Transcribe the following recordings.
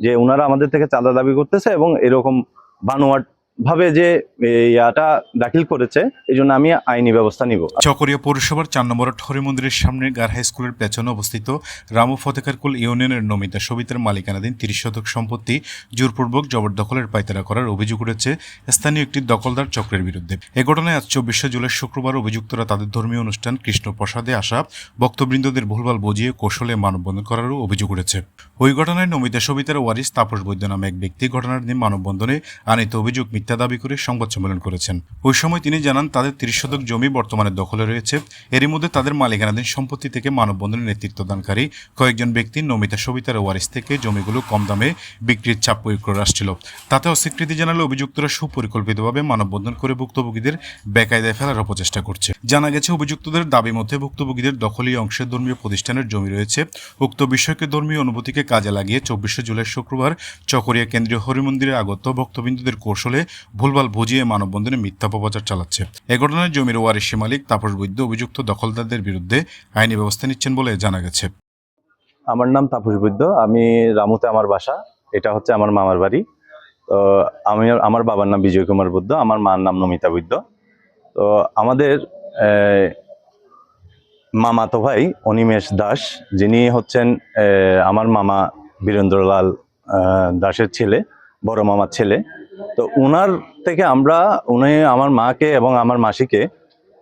যে ওনারা আমাদের থেকে চাঁদা দাবি করতেছে এবং এরকম বানোয়াট ভাবে যে ইয়াটা দাখিল করেছে, এই জন্য আমি আইনি ব্যবস্থা নিব। চকরিয়া পৌরসভার 4 নম্বর হরি মন্দিরের সামনে গার হাই স্কুলের পেছনে অবস্থিত রামু ফতেকারকুল ইউনিয়নের নমিতা সবিতার মালিকানাধীন 30 শতক সম্পত্তি জোরপূর্বক জবরদখলের পায়তারা করার অভিযোগ উঠেছে স্থানীয় একটি দখলদার চক্রের বিরুদ্ধে। এ ঘটনায় আজ 24 জুলাই শুক্রবার অভিযুক্তরা তাদের ধর্মীয় অনুষ্ঠান কৃষ্ণপ্রসাদে আসা ভক্তবৃন্দদের ভুলভাল বুঝিয়ে কৌশলে মানববন্ধন করারও অভিযোগ উঠেছে। ওই ঘটনায় নমিতা সবিতার ওয়ারিস তাপস বৈদ্য নামে এক ব্যক্তি ঘটনার দিন মানববন্ধনে আনিত অভিযোগ মিথ্যা দাবি করে সংবাদ সম্মেলন করেছেন। ওই সময় তিনি জানান তাদের 30 শতক জমি বর্তমানে দখলে রয়েছে। এরই মধ্যে তাদের মালিকানাধীন সম্পত্তি থেকে মানববন্ধনের নেতৃত্বদানকারী কয়েকজন ব্যক্তি নমিতা সবিতার ওয়ারিস থেকে জমিগুলো কম দামে বিক্রির চাপ প্রয়োগ করে আসছিল। তাতে অস্বীকৃতি জানালে অভিযুক্তরা সুপরিকল্পিতভাবে মানববন্ধন করে ভুক্তভোগীদের বেকায়দায় ফেলার অপচেষ্টা করছে। জানা গেছে অভিযুক্তদের দাবি মতে ভুক্তভোগীদের দখলীয় অংশে ধর্মীয় প্রতিষ্ঠানের জমি রয়েছে। উক্ত বিষয়কে ধর্মীয় অনুভূতিকে কাজে লাগিয়ে 24 জুলাই শুক্রবার চকরিয়া কেন্দ্রীয় হরিমন্দিরে আগত ভক্তবৃন্দদের কৌশলে ভুলভাল বুঝিয়ে মানববন্ধনে মিথ্যা অপপ্রচার চালাচ্ছে। এ ঘটনায় জমির ওয়ারিশি মালিক তাপস বৈদ্য অভিযুক্ত দখলদারদের বিরুদ্ধে আইনি ব্যবস্থা নিচ্ছেন বলে জানা গেছে। আমার নাম তাপস বৈদ্য, আমি রামুতে আমার বাসা, এটা হচ্ছে আমার মামার বাড়ি। তো আমার বাবার নাম বিজয় কুমার বৈদ্য, আমার মার নাম নমিতা বৈদ্য। তো আমাদের মামাতো ভাই অনিমেষ দাস, যিনি হচ্ছেন আমার মামা বীরেন্দ্রলাল দাসের ছেলে, বড় মামার ছেলে। তো উনার থেকে উনি আমার মাকে এবং আমার মাসিকে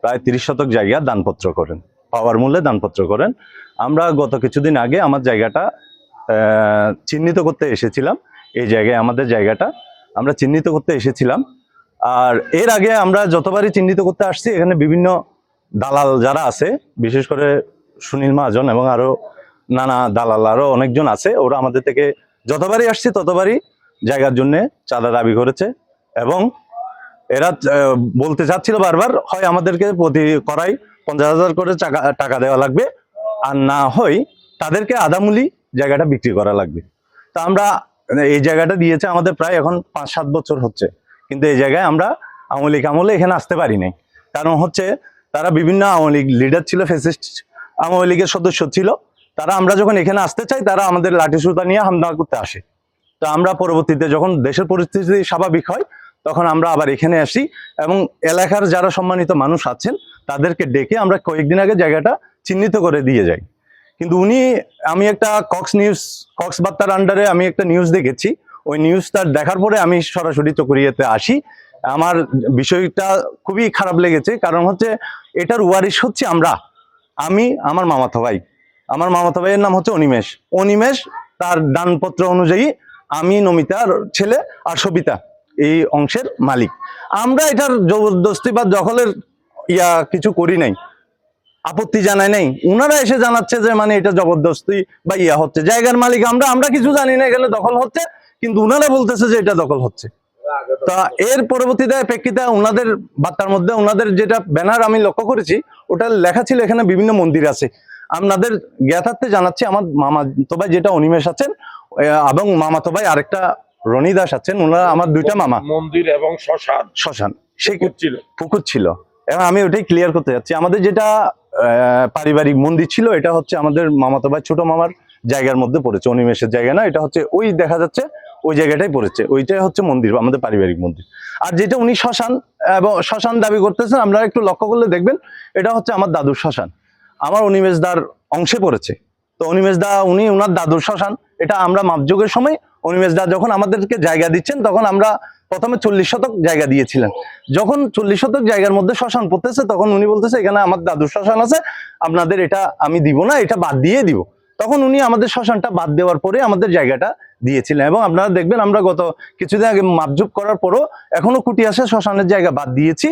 প্রায় 30 শতক জায়গা দানপত্র করেন, পাওয়ার মূল্যে দানপত্র করেন। আমরা গত কিছুদিন আগে আমার জায়গাটা চিহ্নিত করতে এসেছিলাম। এই জায়গায় আমাদের জায়গাটা আমরা চিহ্নিত করতে এসেছিলাম। আর এর আগে আমরা যতবারই চিহ্নিত করতে আসছি, এখানে বিভিন্ন দালাল যারা আছে, বিশেষ করে সুনীল মহাজন এবং আরো নানা দালাল আরো অনেকজন আছে, ওরা আমাদের থেকে যতবারই আসছি ততবারই জায়গার জন্য চাঁদা দাবি করেছে। এবং এরা বলতে চাচ্ছিল বারবার, হয় আমাদেরকে প্রতি করাই 50,000 করে টাকা দেওয়া লাগবে, আর না হয় তাদেরকে আধামূলি জায়গাটা বিক্রি করা লাগবে। তা আমরা এই জায়গাটা দিয়েছে আমাদের প্রায় এখন 5-7 বছর হচ্ছে, কিন্তু এই জায়গায় আমরা আওয়ামী লীগ আমলে এখানে আসতে পারি নাই। কারণ হচ্ছে তারা বিভিন্ন আওয়ামী লীগ লিডার ছিল, ফ্যাসিস্ট আওয়ামী লীগের সদস্য ছিল। তারা আমরা যখন এখানে আসতে চাই, তারা আমাদের লাঠিসোঁটা নিয়ে হামলা করতে আসে। তো আমরা পরবর্তীতে যখন দেশের পরিস্থিতি স্বাভাবিক হয়, তখন আমরা আবার এখানে আসি এবং এলাকার যারা সম্মানিত মানুষ আছেন তাদেরকে ডেকে আমরা কয়েকদিন আগে জায়গাটা চিহ্নিত করে দিয়ে যাই। কিন্তু আমি একটা কক্স বার্তার আন্ডারে আমি একটা নিউজ দেখেছি। ওই নিউজটা দেখার পরে আমি সরাসরি চকরিয়াতে আসি। আমার বিষয়টা খুবই খারাপ লেগেছে, কারণ হচ্ছে এটার ওয়ারিশ হচ্ছে আমার মামাতো ভাই। আমার মামাতো ভাইয়ের নাম হচ্ছে অনিমেষ। তার দানপত্র অনুযায়ী আমি নমিতার ছেলে আর সবিতা এই অংশের মালিক। আমরা এটার জবরদস্তি বা দখলের কিছু করি নাই, আপত্তি জানাই নাই। উনারা এসে জানাচ্ছে যে মানে এটা জবরদস্তি বা হচ্ছে। জায়গার মালিক আমরা কিছু জানি না এখানে দখল হচ্ছে, কিন্তু উনারা বলতেছে যে এটা দখল হচ্ছে। তা এর পরবর্তীতে প্রেক্ষিতে উনাদের বার্তার মধ্যে উনাদের যেটা ব্যানার আমি লক্ষ্য করেছি, ওটা লেখা ছিল এখানে বিভিন্ন মন্দির আছে। আপনাদের জ্ঞাতার্থে জানাচ্ছি, আমার মামাতো ভাই যেটা অনিমেষ আছেন এবং মামাতো ভাই আরেকটা রনি দাস আছেন, ওনারা আমার দুইটা মামা। মন্দির এবং শ্মশান সেই পুকুর ছিল। এবং আমি ওটাই ক্লিয়ার করতে যাচ্ছি, আমাদের যেটা পারিবারিক মন্দির ছিল, এটা হচ্ছে আমাদের মামাতো ভাই ছোট মামার জায়গার মধ্যে পড়েছে, অনিমেষের জায়গা না। এটা হচ্ছে ওই দেখা যাচ্ছে ওই জায়গাটাই পড়েছে, ওইটাই হচ্ছে মন্দির, আমাদের পারিবারিক মন্দির। আর যেটা উনি শ্মশান দাবি করতেছেন, আপনারা একটু লক্ষ্য করলে দেখবেন এটা হচ্ছে আমার দাদুর শ্মশান, আমার অনিমেষ দার অংশে পড়েছে। তো অনিমেষ দা উনার দাদুর শ্মশান। এটা আমরা মাপযোগের সময় অনিমেষ দা যখন আমাদেরকে জায়গা দিচ্ছেন, তখন আমরা প্রথমে 40 শতক জায়গা দিয়েছিলেন। যখন 40 শতক জায়গার মধ্যে শ্মশান পড়তেছে, তখন উনি বলতেছে এখানে আমার দাদুর শ্মশান আছে, আপনাদের এটা আমি দিব না, এটা বাদ দিয়ে দিব। তখন উনি আমাদের শ্মশানটা বাদ দেওয়ার পরে আমাদের জায়গাটা দিয়েছিলেন। এবং আপনারা দেখবেন আমরা গত কিছুদিন আগে মাপজোপ করার পরও এখনো কুটি আছে, শ্মশানের জায়গা বাদ দিয়েছি।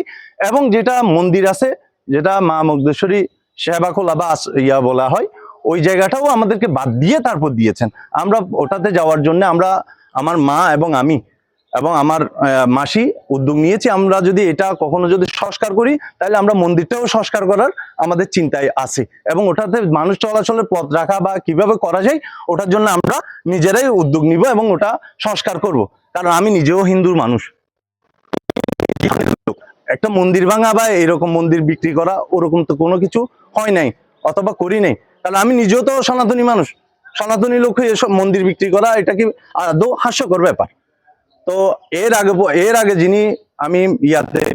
এবং যেটা মন্দির আছে, যেটা মা মুগদেশ্বরী সেবাখোলা বা বলা হয়, ওই জায়গাটাও আমাদেরকে বাদ দিয়ে তারপর দিয়েছেন। আমরা ওটাতে যাওয়ার জন্য আমার মা এবং আমি এবং আমার মাসি উদ্যোগ নিয়েছি, আমরা যদি এটা কখনো যদি সংস্কার করি, তাহলে আমরা মন্দিরটাও সংস্কার করার আমাদের চিন্তায় আছে। এবং ওটাতে মানুষ চলাচলের পথ রাখা বা কিভাবে করা যায়, ওটার জন্য আমরা নিজেরাই উদ্যোগ নিব এবং ওটা সংস্কার করব। কারণ আমি নিজেও হিন্দুর মানুষ। একটা মন্দির ভাঙা বা এরকম মন্দির বিক্রি করা ওরকম তো কোনো কিছু হয় নাই অথবা করি নাই। কারণ আমি নিজেও তো সনাতনী মানুষ, সনাতনী লোক হয়ে এসব মন্দির বিক্রি করা এটা কি আদৌ হাস্যকর ব্যাপার? তো এর আগে যিনি আমি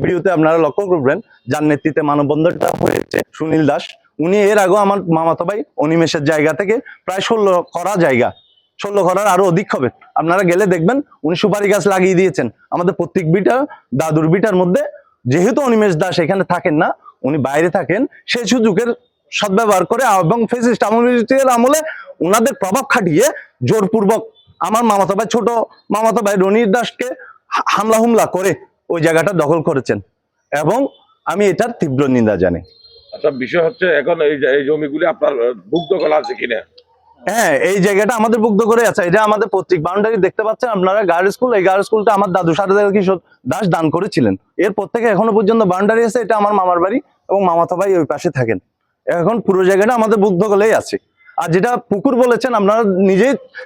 ভিডিওতে আপনারা লক্ষ্য করবেন, যার নেতৃত্বে মানববন্ধনটা হয়েছে, সুনীল দাস, উনি এর আগেও আমার মামাতো ভাই অনিমেষের জায়গা থেকে প্রায় 16 করার আরো অধিক হবে, আপনারা গেলে দেখবেন উনি সুপারি গাছ লাগিয়ে দিয়েছেন আমাদের প্রত্যেক বিটা, দাদুর বিটার মধ্যে। যেহেতু অনিমেষ দাস এখানে থাকেন না, উনি বাইরে থাকেন, সেই সুযোগের সদ্ব্যবহার করে এবং ফেসিস্ট আমলে ওনাদের প্রভাব খাটিয়ে জোরপূর্বক আমার ছোট মামাতো ভাই রনির দাসকে হামলা হুমলা করে ওই জায়গাটা দখল করেছেন, এবং আমি এটার তীব্র নিন্দা জানাই। আচ্ছা, বিষয় হচ্ছে এখন এই জমিগুলি আপনার ভুক্ত করা আছে কিনা? হ্যাঁ, এই জায়গাটা আমাদের মুগ্ধ করে আছে। এটা আমাদের পৈতৃক বাউন্ডারি, দেখতে পাচ্ছেন আপনারা গার্লস স্কুল। এই গার্লস স্কুলটা আমার দাদু সারদা কিশোর দাস দান করেছিলেন। এরপর থেকে এখনো পর্যন্ত বাউন্ডারি আছে, এটা আমার মামার বাড়ি এবং মামাতো ভাই ওই পাশে থাকেন। এখন পুরো জায়গাটা আমাদের মুগ্ধ করেই আছে। আর যেটা পুকুর বলেছেন, আপনারা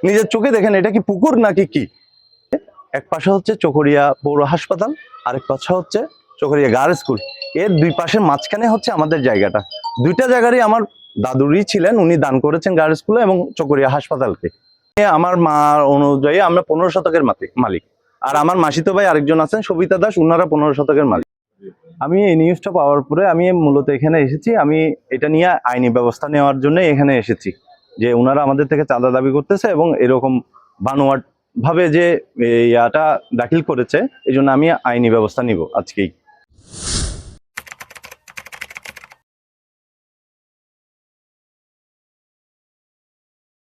নিজের চোখে দেখেন এটা কি পুকুর নাকি কি। এক পাশে হচ্ছে চকরিয়া পৌর হাসপাতাল, আরেক পাশে হচ্ছে চকরিয়া গার্লস স্কুল। এর দুই পাশের মাঝখানে হচ্ছে আমাদের জায়গাটা। দুইটা জায়গারই আমার দাদুরই ছিলেন, উনি দান করেছেন গার্লস স্কুলে এবং চকরিয়া হাসপাতালকে। আমার মা অনুযায়ী আমরা 15 শতকের মালিক, আর আমার মাসিতো ভাই আরেকজন আছেন সবিতা দাস, উনারা 15 শতকের মালিক। আমি এই নিউজটা পাওয়ার পরে আমি মূলত এখানে এসেছি, আমি এটা নিয়ে আইনি ব্যবস্থা নেওয়ার জন্য এখানে এসেছি, যে ওনারা আমাদের থেকে চাঁদা দাবি করতেছে এবং এরকম বানোয়াট ভাবে যে ইয়াটা দাখিল করেছে, এই জন্য আমি আইনি ব্যবস্থা নিব আজকেই।